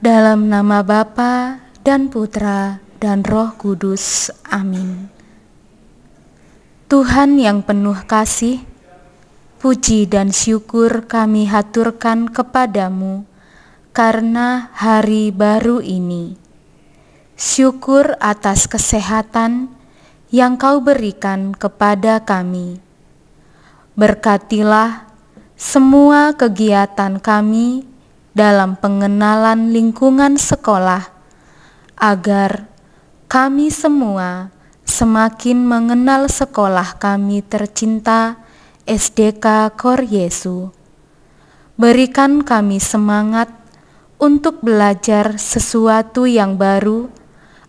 Dalam nama Bapa dan Putra dan Roh Kudus. Amin. Tuhan yang penuh kasih, puji dan syukur kami haturkan kepadamu karena hari baru ini. Syukur atas kesehatan yang Kau berikan kepada kami. Berkatilah semua kegiatan kami dalam pengenalan lingkungan sekolah, agar kami semua semakin mengenal sekolah kami tercinta SDK Kor Yesu. Berikan kami semangat untuk belajar sesuatu yang baru,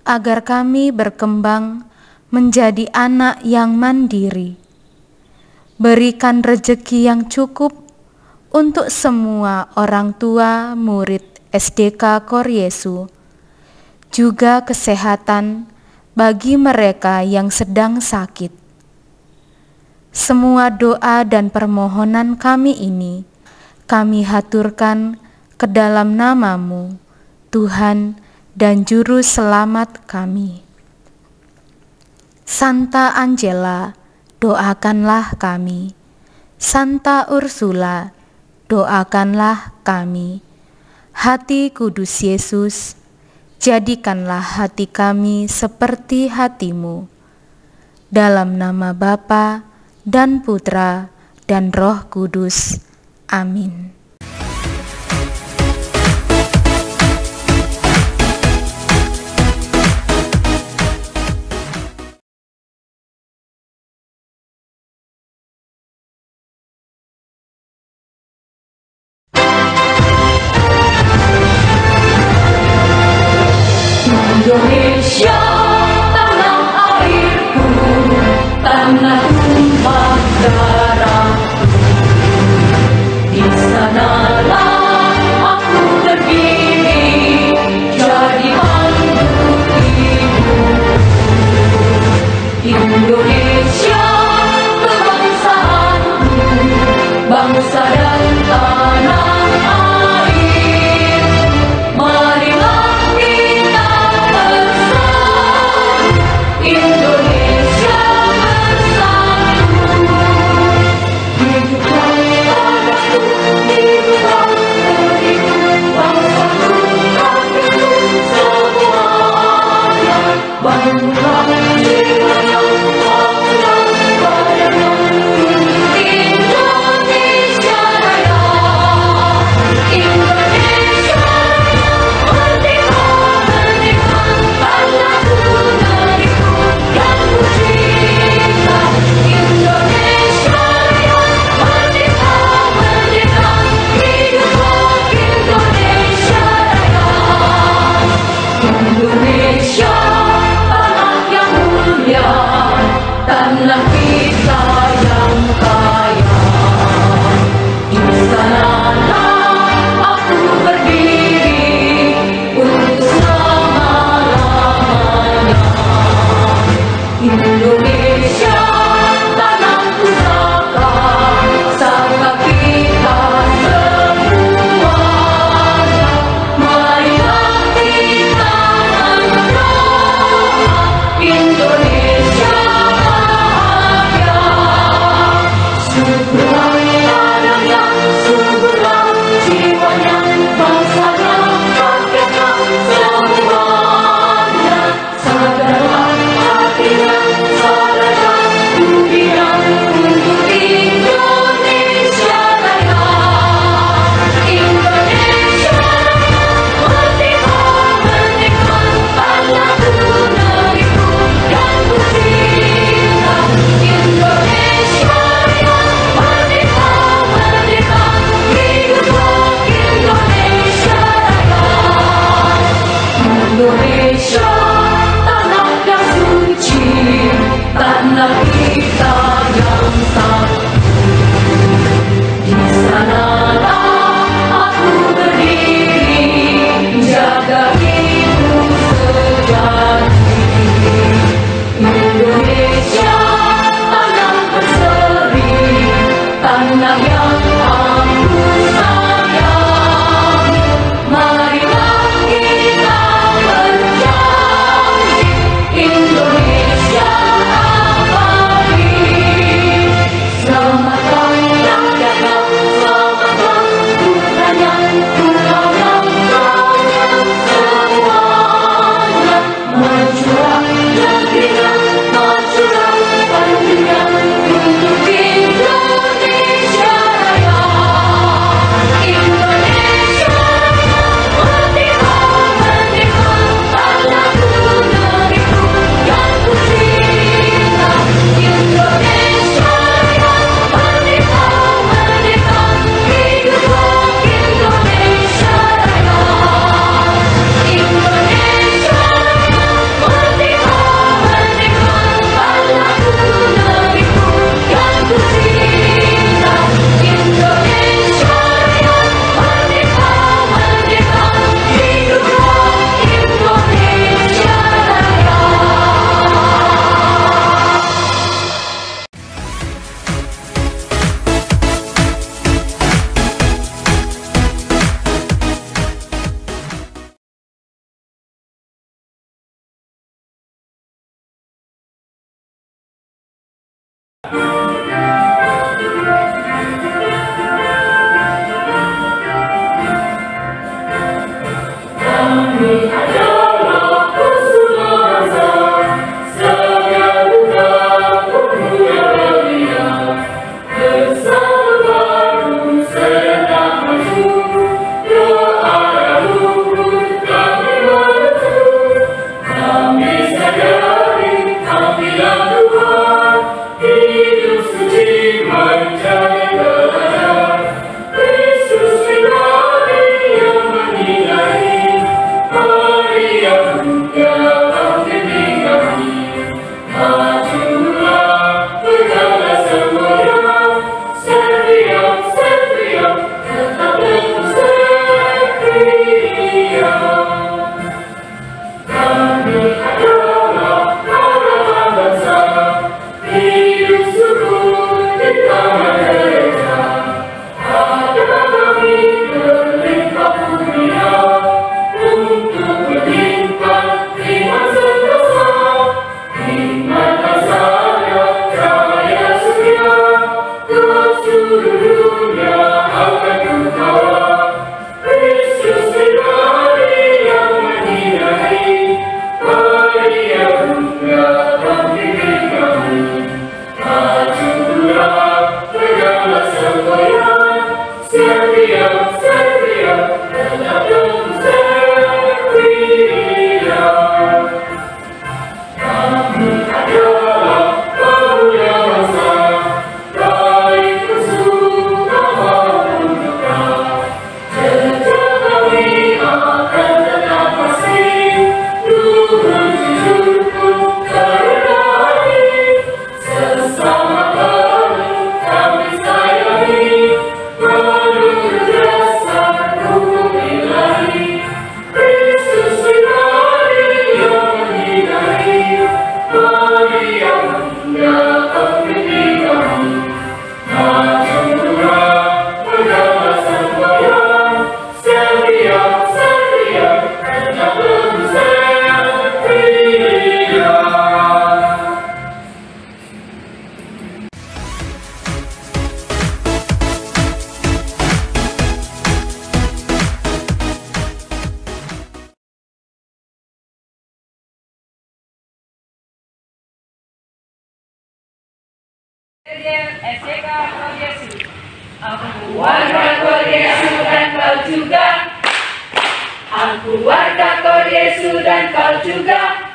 agar kami berkembang menjadi anak yang mandiri. Berikan rezeki yang cukup untuk semua orang tua murid SDK Kor Yesu, juga kesehatan bagi mereka yang sedang sakit. Semua doa dan permohonan kami ini kami haturkan ke dalam nama-Mu, Tuhan dan Juru Selamat kami. Santa Angela, doakanlah kami. Santa Ursula, doakanlah kami. Hati Kudus Yesus, jadikanlah hati kami seperti hati-Mu. Dalam nama Bapa dan Putra dan Roh Kudus. Amin. Indonesia, tanah airku, tanah tumpah darahku. Di sanalah aku berdiri, jadi mandu ibu. Indonesia, kebangsaanku, bangsa dan tanah air. Marilah Indonesia bersatu, hiduplah tanahku, hiduplah negeriku, bangsaku, rakyatku semuanya. Bangunlah jiwa yang maafkan badannya, Indonesia Raya, Indonesia Raya, merdeka, merdeka, tanahku, negeriku yang ku cinta. Indonesia Raya, merdeka, merdeka, hiduplah Indonesia Raya. Indonesia, tanah yang SJK Kau Yesus. Aku warga Kau Yesus dan kau juga. Aku warga Kau Yesus dan kau juga.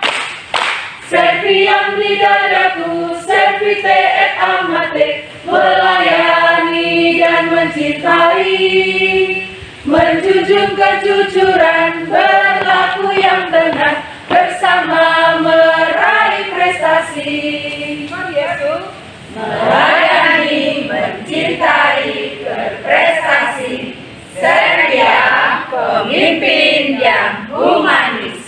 Serviam di dadaku, servite et amate, melayani dan mencintai, menjunjung kejujuran, berlaku yang benar, bersama meraih prestasi. Yesus melayani, mencintai, berprestasi, setia, pemimpin yang humanis.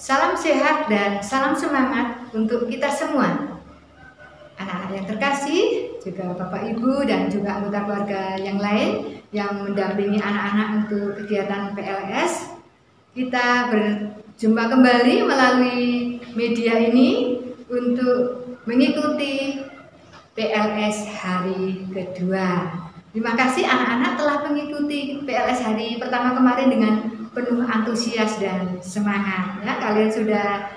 Salam sehat dan salam semangat untuk kita semua. Anak-anak yang terkasih, juga Bapak Ibu dan juga anggota keluarga yang lain yang mendampingi anak-anak untuk kegiatan PLS. Kita berjumpa kembali melalui media ini untuk mengikuti PLS hari kedua. Terima kasih anak-anak telah mengikuti PLS hari pertama kemarin dengan penuh antusias dan semangat. Ya, kalian sudah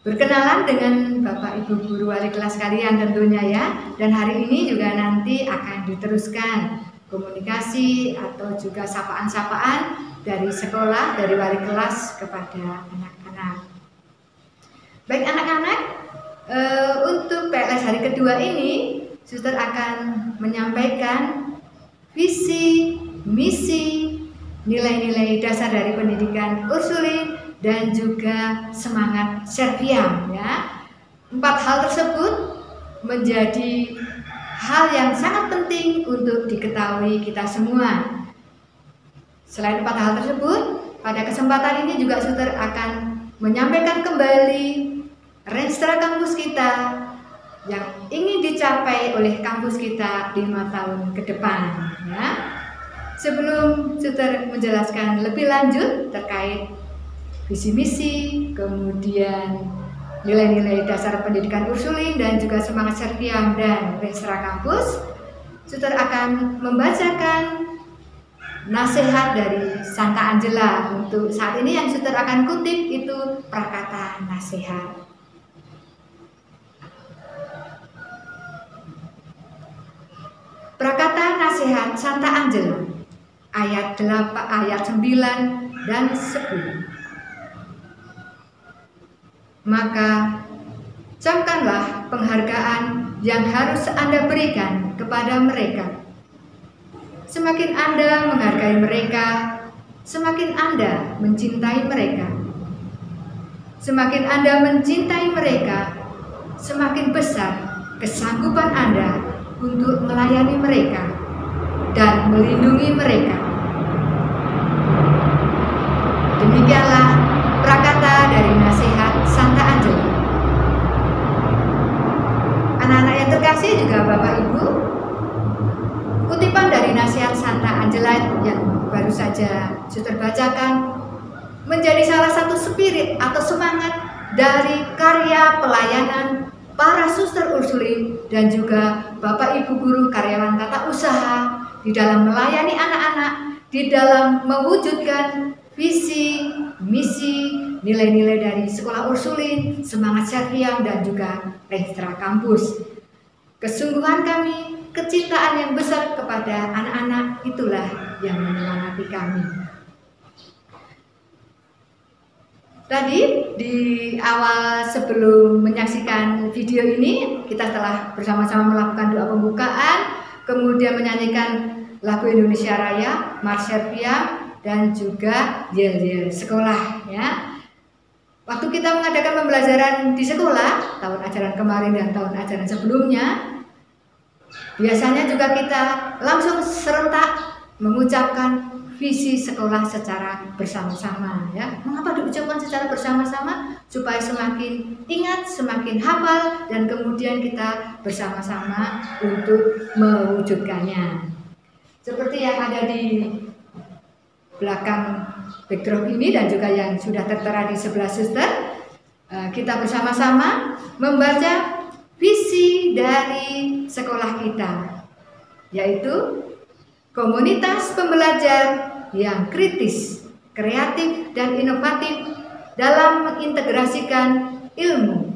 berkenalan dengan Bapak Ibu guru wali kelas kalian tentunya ya. Dan hari ini juga nanti akan diteruskan komunikasi atau juga sapaan-sapaan dari sekolah, dari wali kelas kepada anak-anak. Baik anak-anak, untuk PLS hari kedua ini Suster akan menyampaikan visi, misi, nilai-nilai dasar dari pendidikan Ursulin dan juga semangat Serviam ya. 4 hal tersebut menjadi hal yang sangat penting untuk diketahui kita semua. Selain 4 hal tersebut, pada kesempatan ini juga Suster akan menyampaikan kembali Renstra kampus kita yang ingin dicapai oleh kampus kita 5 tahun ke depan ya. Sebelum Suster menjelaskan lebih lanjut terkait visi misi, kemudian nilai-nilai dasar pendidikan Ursulin dan juga semangat Serviam dan Renstra kampus, Suster akan membacakan nasihat dari Santa Angela. Untuk saat ini yang Suster akan kutip itu prakata nasihat. Prakata nasihat Santa Angela ayat 9 dan 10. Maka camkanlah penghargaan yang harus Anda berikan kepada mereka. Semakin Anda menghargai mereka, semakin Anda mencintai mereka. Semakin Anda mencintai mereka, semakin besar kesanggupan Anda untuk melayani mereka dan melindungi mereka. Demikianlah prakata dari nasihat Santa Angela. Anak-anak yang terkasih juga Bapak Ibu, kutipan dari nasihat Santa Angela yang baru saja Suster bacakan menjadi salah satu spirit atau semangat dari karya pelayanan para suster Ursulin dan juga Bapak Ibu guru karyawan tata usaha di dalam melayani anak-anak, di dalam mewujudkan visi, misi, nilai-nilai dari sekolah Ursulin, semangat Serviam dan juga Renstra kampus. Kesungguhan kami, kecintaan yang besar kepada anak-anak itulah yang menyemangati kami. Tadi di awal sebelum menyaksikan video ini, kita telah bersama-sama melakukan doa pembukaan, kemudian menyanyikan lagu Indonesia Raya, Mars Serviam, dan juga yel-yel sekolah ya. Waktu kita mengadakan pembelajaran di sekolah, tahun ajaran kemarin dan tahun ajaran sebelumnya, biasanya juga kita langsung serentak mengucapkan visi sekolah secara bersama-sama ya. Mengapa diucapkan secara bersama-sama? Supaya semakin ingat, semakin hafal, dan kemudian kita bersama-sama untuk mewujudkannya. Seperti yang ada di belakang backdrop ini dan juga yang sudah tertera di sebelah Suster, kita bersama-sama membaca visi dari sekolah kita, yaitu komunitas pembelajar yang kritis, kreatif, dan inovatif dalam mengintegrasikan ilmu,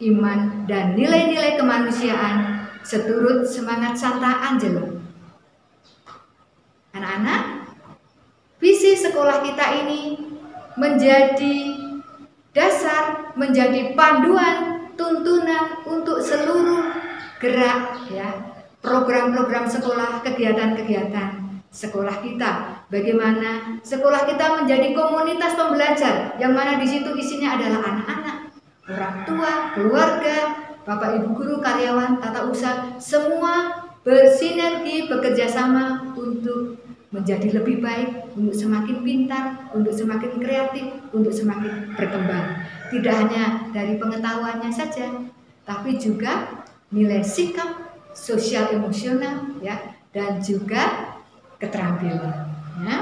iman, dan nilai-nilai kemanusiaan seturut semangat Santa Angela. Anak-anak, visi sekolah kita ini menjadi dasar, menjadi panduan, tuntunan untuk seluruh gerak ya, program-program sekolah, kegiatan-kegiatan sekolah kita. Bagaimana sekolah kita menjadi komunitas pembelajar yang mana di situ isinya adalah anak-anak, orang tua, keluarga, Bapak Ibu guru, karyawan, tata usaha, semua bersinergi, bekerja sama untuk menjadi lebih baik, untuk semakin pintar, untuk semakin kreatif, untuk semakin berkembang. Tidak hanya dari pengetahuannya saja, tapi juga nilai sikap, sosial emosional ya, dan juga keterampilan ya.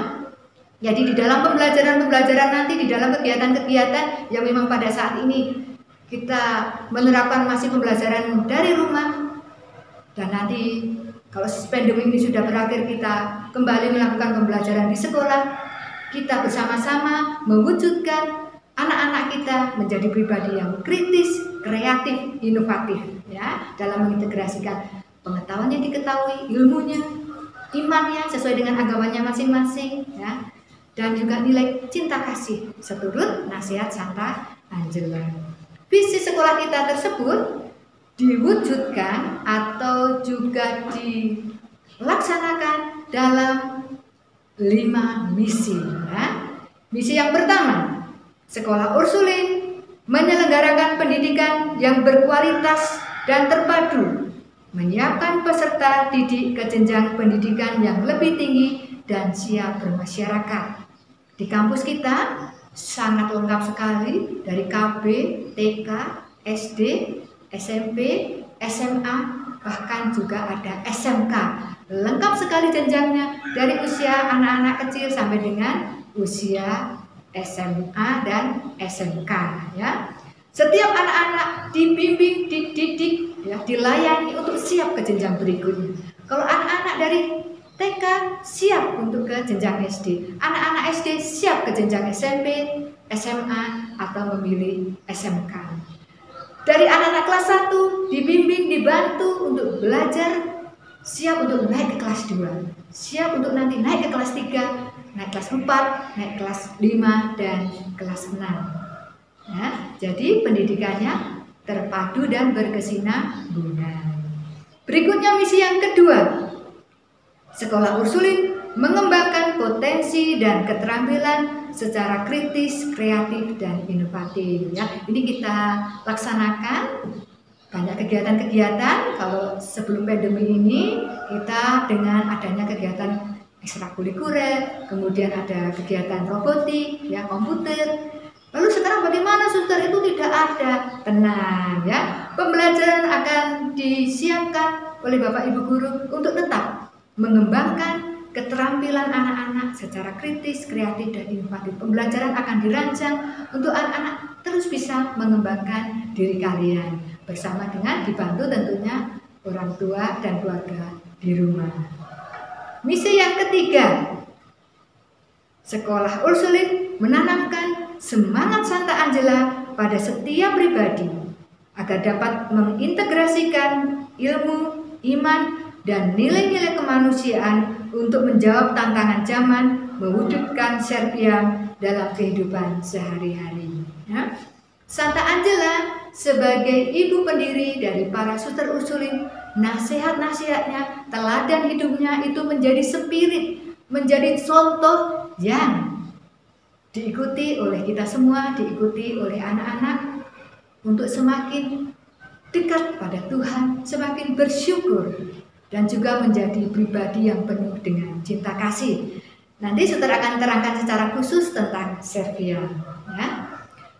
Jadi di dalam pembelajaran nanti, di dalam kegiatan-kegiatan yang memang pada saat ini kita menerapkan masih pembelajaran dari rumah, Dan nanti kalau pandemi ini sudah berakhir, kita kembali melakukan pembelajaran di sekolah. Kita bersama-sama mewujudkan anak-anak kita menjadi pribadi yang kritis, kreatif, inovatif, ya, dalam mengintegrasikan pengetahuan yang diketahui, ilmunya, imannya sesuai dengan agamanya masing-masing, ya, dan juga nilai cinta kasih seturut nasihat Santa Angela. Visi sekolah kita tersebut diwujudkan atau juga dilaksanakan dalam 5 misi. Ya. Misi yang pertama, Sekolah Ursulin menyelenggarakan pendidikan yang berkualitas dan terpadu, menyiapkan peserta didik ke jenjang pendidikan yang lebih tinggi dan siap bermasyarakat. Di kampus kita sangat lengkap sekali, dari KB, TK, SD, SMP, SMA, bahkan juga ada SMK. Lengkap sekali jenjangnya, dari usia anak-anak kecil sampai dengan usia SMA dan SMK, ya. Setiap anak-anak dibimbing, dididik, ya, dilayani untuk siap ke jenjang berikutnya. Kalau anak-anak dari TK siap untuk ke jenjang SD, anak-anak SD siap ke jenjang SMP, SMA, atau memilih SMK. Dari anak-anak kelas 1 dibimbing, dibantu untuk belajar, siap untuk naik ke kelas 2, siap untuk nanti naik ke kelas 3, naik kelas 4, naik kelas 5, dan kelas 6. Ya, jadi pendidikannya terpadu dan berkesinambungan. Berikutnya misi yang kedua, Sekolah Ursulin mengembangkan potensi dan keterampilan secara kritis, kreatif, dan inovatif. Ya, ini kita laksanakan banyak kegiatan-kegiatan. Kalau sebelum pandemi ini kita dengan adanya kegiatan ekstrakurikuler, kemudian ada kegiatan robotik, ya, komputer. Lalu sekarang bagaimana, suster? Itu tidak ada. Tenang, ya. Pembelajaran akan disiapkan oleh Bapak Ibu guru untuk tetap mengembangkan keterampilan anak-anak secara kritis, kreatif, dan inovatif. Pembelajaran akan dirancang untuk anak-anak terus bisa mengembangkan diri kalian, bersama dengan dibantu tentunya orang tua dan keluarga di rumah. Misi yang ketiga, Sekolah Ursulin menanamkan semangat Santa Angela pada setiap pribadi agar dapat mengintegrasikan ilmu, iman, dan nilai-nilai kemanusiaan untuk menjawab tantangan zaman, mewujudkan Serpiam dalam kehidupan sehari-hari. Ya. Santa Angela sebagai ibu pendiri dari para suster Ursulin, nasihat-nasihatnya, teladan hidupnya itu menjadi spirit, menjadi contoh yang diikuti oleh kita semua, diikuti oleh anak-anak untuk semakin dekat pada Tuhan, semakin bersyukur, dan juga menjadi pribadi yang penuh dengan cinta kasih. Nanti saudara akan terangkan secara khusus tentang Serpiam. Ya.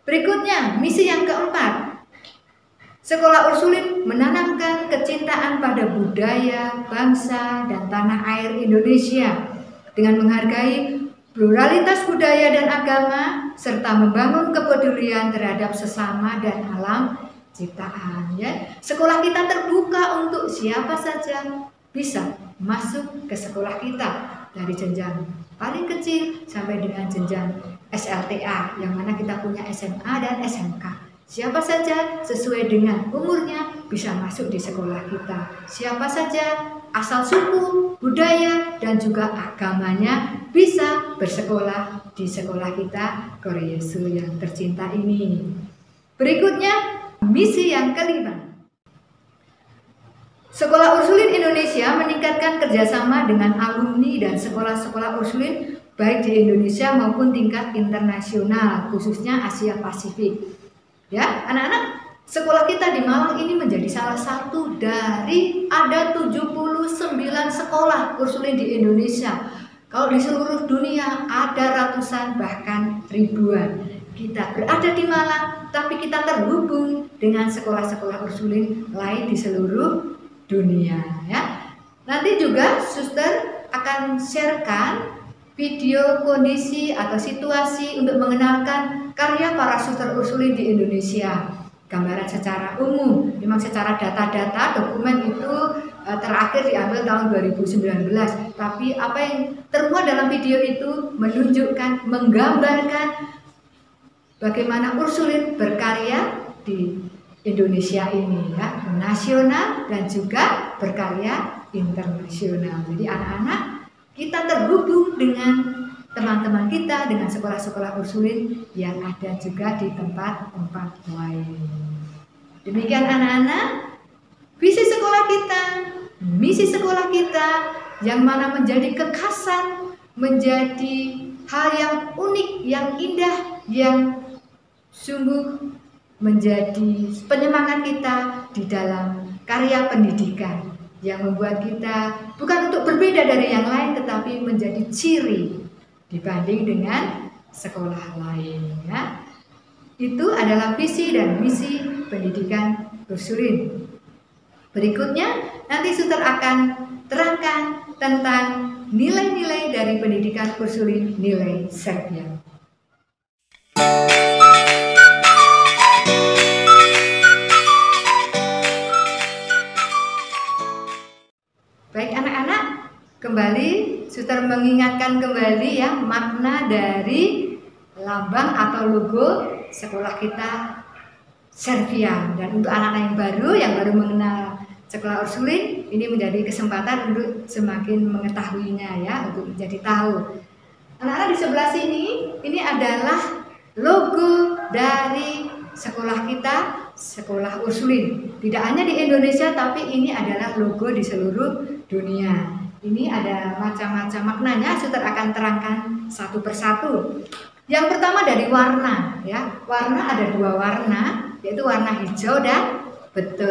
Berikutnya, misi yang keempat, Sekolah Ursulin menanamkan kecintaan pada budaya, bangsa, dan tanah air Indonesia dengan menghargai pluralitas budaya dan agama, serta membangun kepedulian terhadap sesama dan alam ciptaan. Ya. Sekolah kita terbuka untuk siapa saja bisa masuk ke sekolah kita, dari jenjang paling kecil sampai dengan jenjang SLTA, yang mana kita punya SMA dan SMK. Siapa saja sesuai dengan umurnya bisa masuk di sekolah kita. Siapa saja asal suku, budaya, dan juga agamanya bisa bersekolah di sekolah kita, Korea Yesus yang tercinta ini. Berikutnya, misi yang kelima, Sekolah Ursulin Indonesia meningkatkan kerjasama dengan alumni dan sekolah-sekolah Ursulin baik di Indonesia maupun tingkat internasional, khususnya Asia Pasifik. Ya, anak-anak, sekolah kita di Malang ini menjadi salah satu dari ada 79 sekolah Ursulin di Indonesia. Kalau di seluruh dunia ada ratusan bahkan ribuan. Kita berada di Malang, tapi kita terhubung dengan sekolah-sekolah Ursulin lain di seluruh dunia. Ya. Nanti juga suster akan sharekan video kondisi atau situasi untuk mengenalkan karya para suster Ursulin di Indonesia. Gambaran secara umum, memang secara data-data dokumen itu terakhir diambil tahun 2019. Tapi apa yang termuat dalam video itu menunjukkan, menggambarkan bagaimana Ursulin berkarya di Indonesia ini ya, nasional dan juga berkarya internasional. Jadi anak-anak, kita terhubung dengan teman-teman kita, dengan sekolah-sekolah Ursulin yang ada juga di tempat-tempat lain. Demikian anak-anak, visi sekolah kita, misi sekolah kita, yang mana menjadi kekhasan, menjadi hal yang unik, yang indah, yang sungguh menjadi penyemangat kita di dalam karya pendidikan, yang membuat kita bukan untuk berbeda dari yang lain, tetapi menjadi ciri dibanding dengan sekolah lain ya. Itu adalah visi dan misi pendidikan Ursulin. Berikutnya nanti Suster akan terangkan tentang nilai-nilai dari pendidikan Ursulin, nilai Serviam. Baik anak-anak, kembali Suster mengingatkan kembali ya makna dari lambang atau logo sekolah kita Serviam. Dan untuk anak-anak yang baru mengenal sekolah Ursulin, ini menjadi kesempatan untuk semakin mengetahuinya ya, untuk menjadi tahu. Anak-anak di sebelah sini, ini adalah logo dari sekolah kita, sekolah Ursulin. Tidak hanya di Indonesia, tapi ini adalah logo di seluruh dunia. Ini ada macam-macam maknanya, Suster akan terangkan satu persatu. Yang pertama dari warna ya. Warna ada dua warna, yaitu warna hijau dan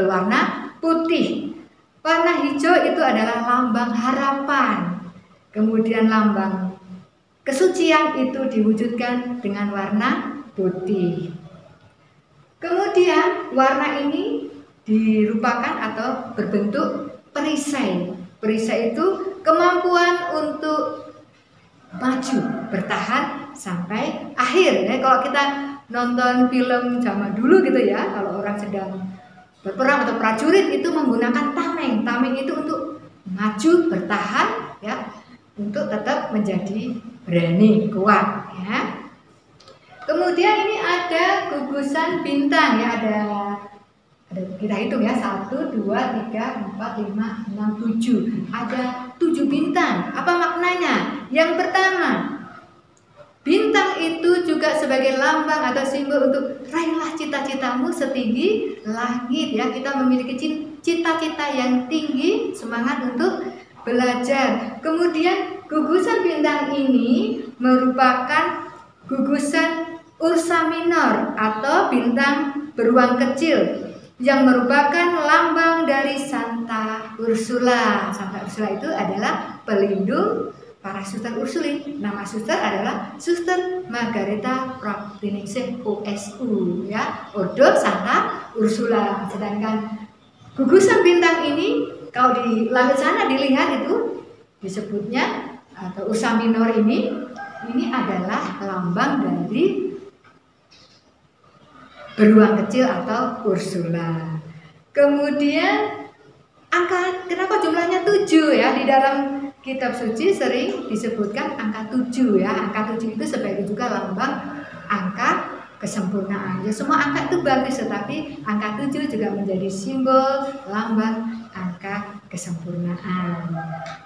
warna putih. Warna hijau itu adalah lambang harapan. Kemudian lambang kesucian itu diwujudkan dengan warna putih. Kemudian warna ini dirupakan atau berbentuk perisai. Perisai itu kemampuan untuk maju, bertahan sampai akhir. Ya, kalau kita nonton film zaman dulu gitu ya, kalau orang sedang berperang atau prajurit itu menggunakan tameng. Tameng itu untuk maju, bertahan ya, untuk tetap menjadi berani, kuat ya. Kemudian ini ada gugusan bintang ya, ada kita hitung ya, 1, 2, 3, 4, 5, 6, 7. Ada 7 bintang. Apa maknanya? Yang pertama, bintang itu juga sebagai lambang atau simbol untuk raihlah cita-citamu setinggi langit ya. Kita memiliki cita-cita yang tinggi, semangat untuk belajar. Kemudian gugusan bintang ini merupakan gugusan Ursa Minor atau bintang beruang kecil, yang merupakan lambang dari Santa Ursula. Santa Ursula itu adalah pelindung para suster Ursulin. Nama suster adalah Suster Margareta Praptiningsih OSU ya, Ordo Santa Ursula. Sedangkan gugusan bintang ini kalau di langit sana dilihat itu disebutnya atau Ursa Minor ini adalah lambang dari beruang kecil atau Ursula. Kemudian kenapa jumlahnya 7 ya? Di dalam kitab suci sering disebutkan angka 7 ya. Angka 7 itu sebagai juga lambang angka kesempurnaan. Ya, semua angka itu bagus, tetapi angka 7 juga menjadi simbol lambang angka kesempurnaan.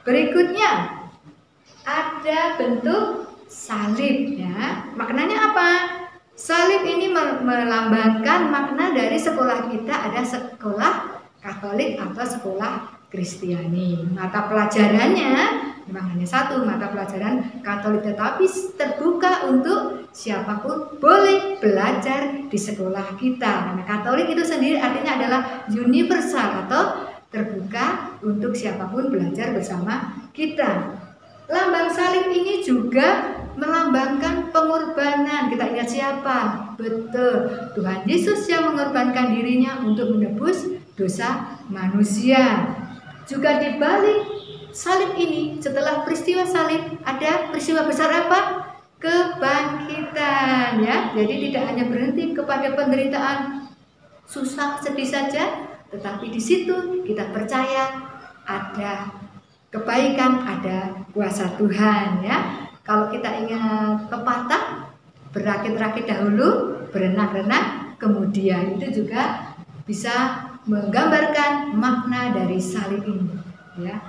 Berikutnya ada bentuk salib ya. Maknanya apa? Salib ini melambangkan makna dari sekolah kita, ada sekolah Katolik atau sekolah Kristiani. Mata pelajarannya memang hanya satu, mata pelajaran Katolik, tetapi terbuka untuk siapapun boleh belajar di sekolah kita. Karena Katolik itu sendiri artinya adalah universal atau terbuka untuk siapapun belajar bersama kita. Lambang salib ini juga melambangkan pengorbanan. Kita ingat siapa? Betul, Tuhan Yesus yang mengorbankan dirinya untuk menebus dosa manusia. Juga di balik salib ini, setelah peristiwa salib, ada peristiwa besar apa? Kebangkitan ya. Jadi tidak hanya berhenti kepada penderitaan, susah, sedih saja, tetapi di situ kita percaya ada kebaikan, ada kuasa Tuhan ya. Kalau kita ingat pepatah, berakit-rakit dahulu, berenang-renang kemudian, itu juga bisa menggambarkan makna dari salib ini ya.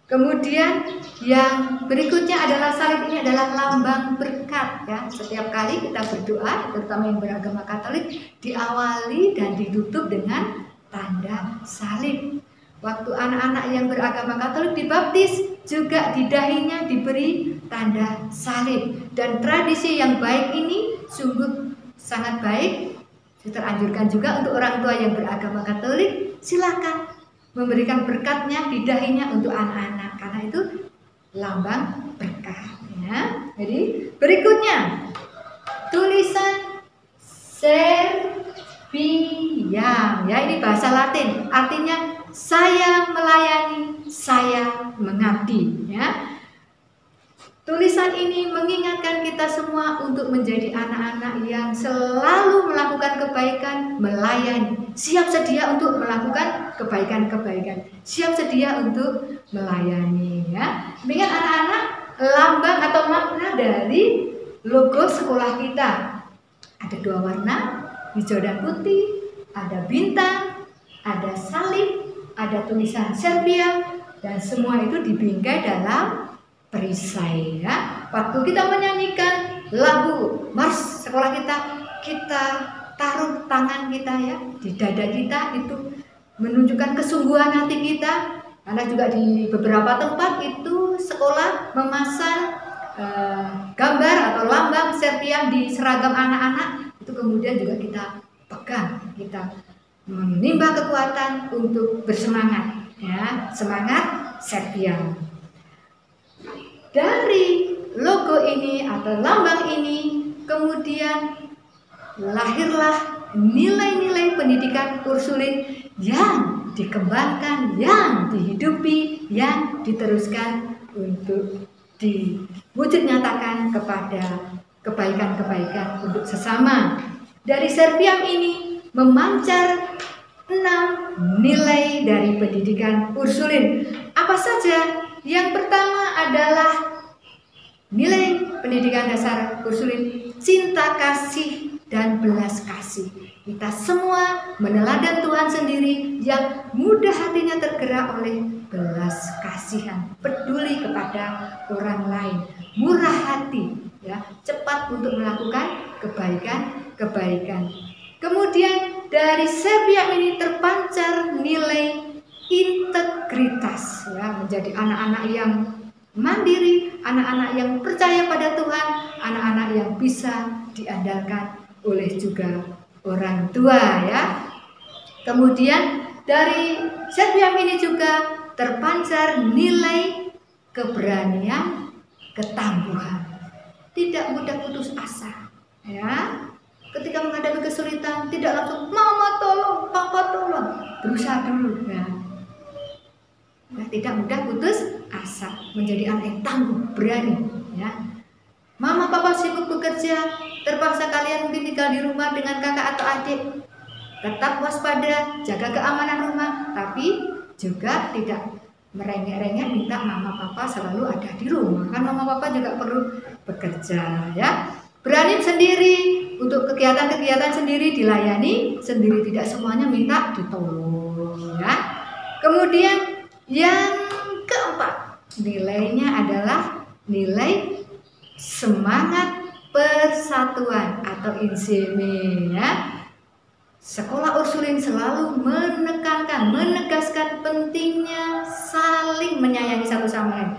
Kemudian yang berikutnya adalah salib ini adalah lambang berkat ya. Setiap kali kita berdoa, terutama yang beragama Katolik, diawali dan ditutup dengan tanda salib. Waktu anak-anak yang beragama Katolik dibaptis, juga di dahinya diberi tanda salib. Dan tradisi yang baik ini sungguh sangat baik. Teranjurkan juga untuk orang tua yang beragama Katolik, silakan memberikan berkatnya di dahinya untuk anak-anak, karena itu lambang berkat ya. Jadi berikutnya tulisan Serviam ya, ini bahasa Latin, artinya saya melayani, saya mengabdi ya. Tulisan ini mengingatkan kita semua untuk menjadi anak-anak yang selalu melakukan kebaikan, melayani, siap sedia untuk melakukan kebaikan-kebaikan, siap sedia untuk melayani ya. Ingat anak-anak, lambang atau makna dari logo sekolah kita ada 2 warna, hijau dan putih, ada bintang, ada salib, ada tulisan Serviam, dan semua itu dibingkai dalam perisai ya. Waktu kita menyanyikan lagu mars sekolah kita taruh tangan kita ya di dada kita, itu menunjukkan kesungguhan hati kita. Karena juga di beberapa tempat itu sekolah memasang gambar atau lambang Serviam di seragam anak-anak, itu kemudian juga kita pegang, kita menimba kekuatan untuk bersemangat ya, semangat Serviam. Dari logo ini atau lambang ini kemudian lahirlah nilai-nilai pendidikan Ursulin yang dikembangkan, yang dihidupi, yang diteruskan untuk diwujud nyatakan kepada kebaikan-kebaikan untuk sesama. Dari Serviam ini memancar 6 nilai dari pendidikan Ursulin. Apa saja? Yang pertama adalah nilai pendidikan dasar Ursulin, cinta kasih dan belas kasih. Kita semua meneladan Tuhan sendiri yang mudah hatinya tergerak oleh belas kasihan, peduli kepada orang lain, murah hati, ya, cepat untuk melakukan kebaikan-kebaikan. Kemudian dari Serviam ini terpancar nilai integritas, ya, menjadi anak-anak yang mandiri, anak-anak yang percaya pada Tuhan, anak-anak yang bisa diandalkan oleh juga orang tua, ya. Kemudian dari Serviam ini juga terpancar nilai keberanian, ketangguhan, tidak mudah putus asa, ya. Ketika menghadapi kesulitan tidak langsung mama tolong, papa tolong, berusaha dulu, ya. Tidak mudah putus asa, menjadi anak yang tangguh, berani, ya. Mama papa sibuk bekerja, terpaksa kalian mungkin tinggal di rumah dengan kakak atau adik. Tetap waspada, jaga keamanan rumah, tapi juga tidak merengek-rengek minta mama papa selalu ada di rumah. Kan mama papa juga perlu bekerja, ya. Berani sendiri untuk kegiatan-kegiatan sendiri, dilayani sendiri, tidak semuanya minta ditolong, ya. Kemudian yang keempat, nilainya adalah nilai semangat persatuan atau inseme, ya. Sekolah Ursulin selalu menekankan, menegaskan pentingnya saling menyayangi satu sama lain.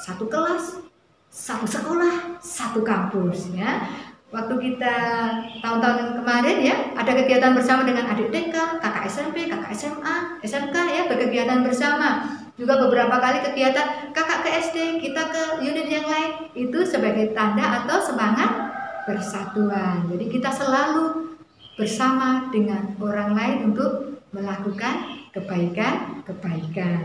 Satu kelas, satu sekolah, satu kampus, ya. Waktu kita tahun-tahun kemarin, ya, ada kegiatan bersama dengan adik TK, kakak SMP, kakak SMA, SMK, ya, berkegiatan bersama. Juga beberapa kali kegiatan kakak ke SD, kita ke unit yang lain, itu sebagai tanda atau semangat persatuan. Jadi kita selalu bersama dengan orang lain untuk melakukan kebaikan-kebaikan.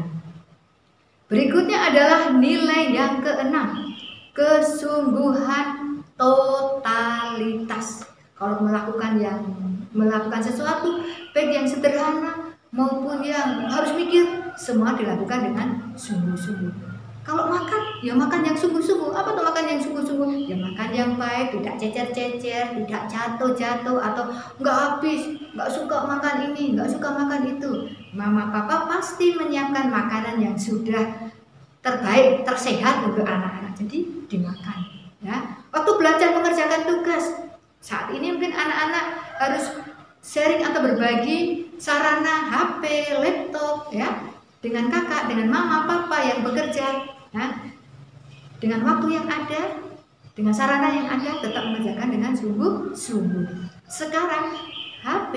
Berikutnya adalah nilai yang keenam, kesungguhan totalitas. Kalau melakukan sesuatu, baik yang sederhana maupun yang harus mikir, semua dilakukan dengan sungguh-sungguh. Kalau makan, ya makan yang sungguh-sungguh. Apa tuh makan yang sungguh-sungguh? Ya makan yang baik, tidak cecer-cecer, tidak jatuh-jatuh, atau nggak habis, nggak suka makan ini, nggak suka makan itu. Mama papa pasti menyiapkan makanan yang sudah terbaik, tersehat untuk anak-anak. Jadi dimakan. Ya. Waktu belajar mengerjakan tugas, saat ini mungkin anak-anak harus sharing atau berbagi sarana HP, laptop, ya, dengan kakak, dengan mama, papa yang bekerja. Nah, dengan waktu yang ada, dengan sarana yang ada, tetap mengerjakan dengan sungguh-sungguh. Sekarang HP,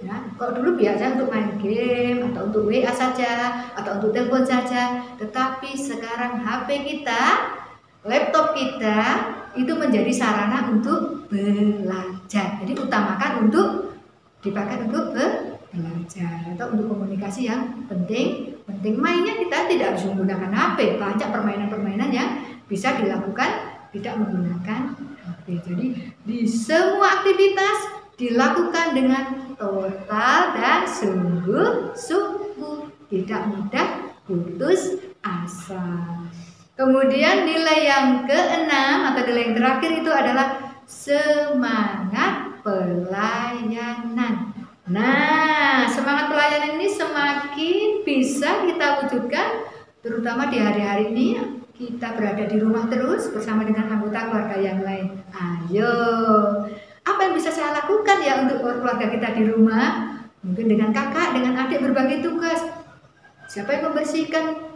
ya, kalau dulu biasa untuk main game atau untuk WA saja atau untuk telepon saja, tetapi sekarang HP kita, laptop kita itu menjadi sarana untuk belajar. Jadi utamakan untuk dipakai untuk belajar atau untuk komunikasi yang penting. Mainnya kita tidak harus menggunakan HP. Banyak permainan-permainan yang bisa dilakukan tidak menggunakan HP. Jadi di semua aktivitas dilakukan dengan total dan sungguh-sungguh, tidak mudah putus asa. Kemudian nilai yang keenam atau nilai yang terakhir itu adalah semangat pelayanan. Nah, semangat pelayanan ini semakin bisa kita wujudkan, terutama di hari-hari ini kita berada di rumah terus bersama dengan anggota keluarga yang lain. Ayo, apa yang bisa saya lakukan ya untuk keluarga kita di rumah? Mungkin dengan kakak, dengan adik berbagi tugas. Siapa yang membersihkan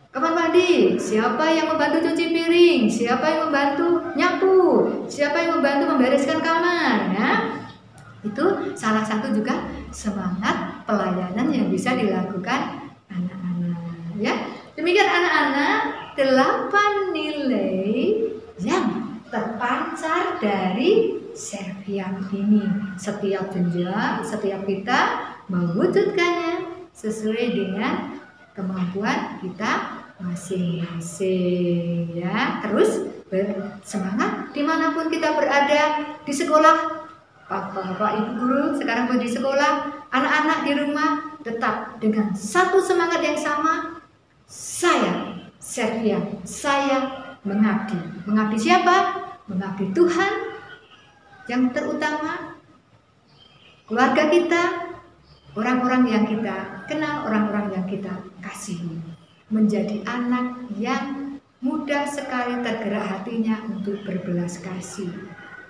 kamar mandi? Siapa yang membantu cuci piring? Siapa yang membantu nyapu? Siapa yang membantu membereskan kamar? Ya. Itu salah satu juga semangat pelayanan yang bisa dilakukan anak-anak. Ya, demikian anak-anak, 8 nilai yang terpancar dari Serviam ini. Setiap jenjang, setiap kita mewujudkannya sesuai dengan kemampuan kita masing-masing. Ya, terus bersemangat dimanapun kita berada, di sekolah, Bapak Ibu guru sekarang di sekolah, anak-anak di rumah, tetap dengan satu semangat yang sama. Saya Serviam, saya mengabdi. Mengabdi siapa? Mengabdi Tuhan yang terutama, keluarga kita, orang-orang yang kita kenal, orang-orang yang kita kasihi. Menjadi anak yang mudah sekali tergerak hatinya untuk berbelas kasih.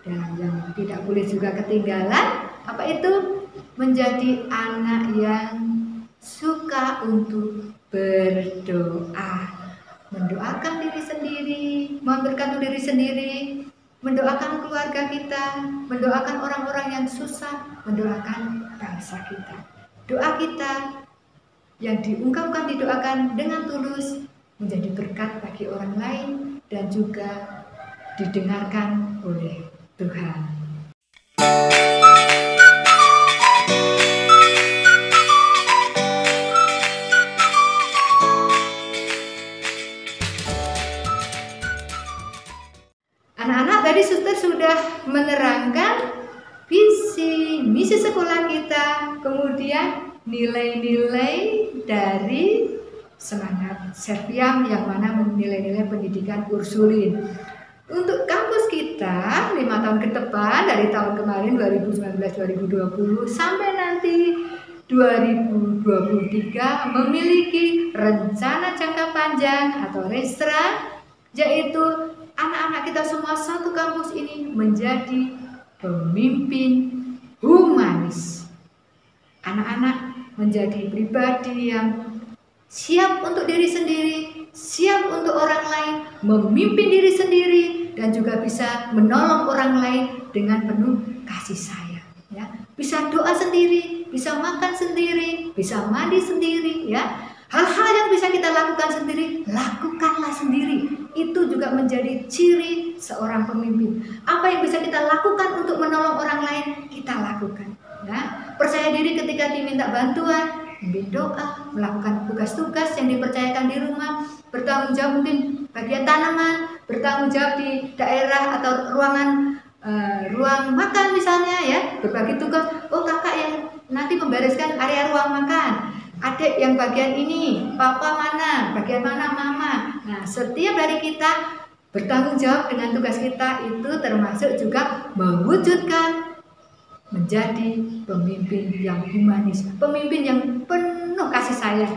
Dan yang tidak boleh juga ketinggalan, apa itu? Menjadi anak yang suka untuk berdoa. Mendoakan diri sendiri, memberkati diri sendiri, mendoakan keluarga kita, mendoakan orang-orang yang susah, mendoakan bangsa kita. Doa kita yang diungkapkan, didoakan dengan tulus, menjadi berkat bagi orang lain dan juga didengarkan oleh Tuhan. Anak-anak, tadi suster sudah menerangkan visi misi sekolah kita, kemudian nilai-nilai dari semangat Serviam yang mana nilai-nilai pendidikan Ursulin. Untuk kampus kita 5 tahun ke depan, dari tahun kemarin 2019-2020 sampai nanti 2023 memiliki rencana jangka panjang atau RESRA, yaitu anak-anak kita semua satu kampus ini menjadi pemimpin humanis. Anak-anak menjadi pribadi yang siap untuk diri sendiri, siap untuk orang lain, memimpin diri sendiri, dan juga bisa menolong orang lain dengan penuh kasih sayang. Ya, bisa doa sendiri, bisa makan sendiri, bisa mandi sendiri. Ya, hal-hal yang bisa kita lakukan sendiri, lakukanlah sendiri. Itu juga menjadi ciri seorang pemimpin. Apa yang bisa kita lakukan untuk menolong orang lain, kita lakukan. Ya, percaya diri ketika diminta bantuan, memimpin doa, melakukan tugas-tugas yang dipercayakan di rumah, bertanggung jawab mungkin bagian tanaman, bertanggung jawab di daerah atau ruang makan misalnya, ya, berbagi tugas. Oh, kakak yang nanti membereskan area ruang makan. Adik yang bagian ini, papa mana, bagian mana mama. Nah, setiap dari kita bertanggung jawab dengan tugas kita, itu termasuk juga mewujudkan menjadi pemimpin yang humanis, pemimpin yang penuh kasih sayang,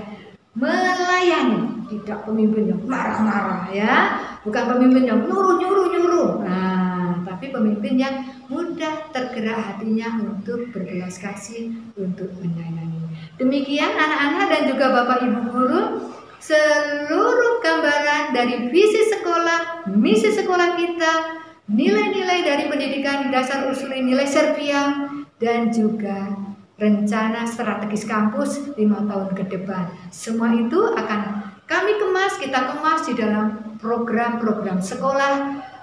melayani, tidak pemimpin yang marah-marah ya, bukan pemimpin yang nyuruh. Nah, tapi pemimpin yang mudah tergerak hatinya untuk berbelas kasih, untuk menyayangi. Demikian anak-anak dan juga Bapak Ibu guru, seluruh gambaran dari visi sekolah, misi sekolah kita, nilai-nilai dari pendidikan dasar Ursuline, nilai Serviam, dan juga rencana strategis kampus 5 tahun ke depan. Semua itu akan kita kemas di dalam program-program sekolah,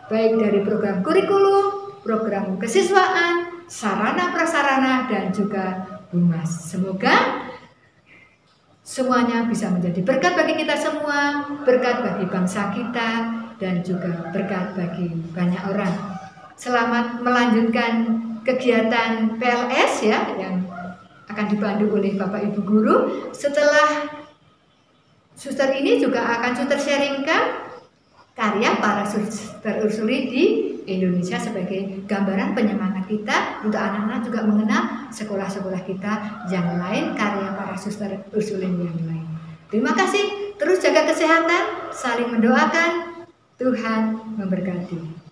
baik dari program kurikulum, program kesiswaan, sarana prasarana, dan juga humas. Semoga semuanya bisa menjadi berkat bagi kita semua, berkat bagi bangsa kita, dan juga berkat bagi banyak orang. Selamat melanjutkan kegiatan PLS ya, yang akan dipandu oleh Bapak Ibu guru. Setelah suster ini juga akan suster sharingkan karya para suster Ursuli di Indonesia sebagai gambaran penyemangat kita untuk anak-anak juga mengenal sekolah-sekolah kita yang lain, karya para suster Ursuline yang lain. Terima kasih, terus jaga kesehatan, saling mendoakan, Tuhan memberkati.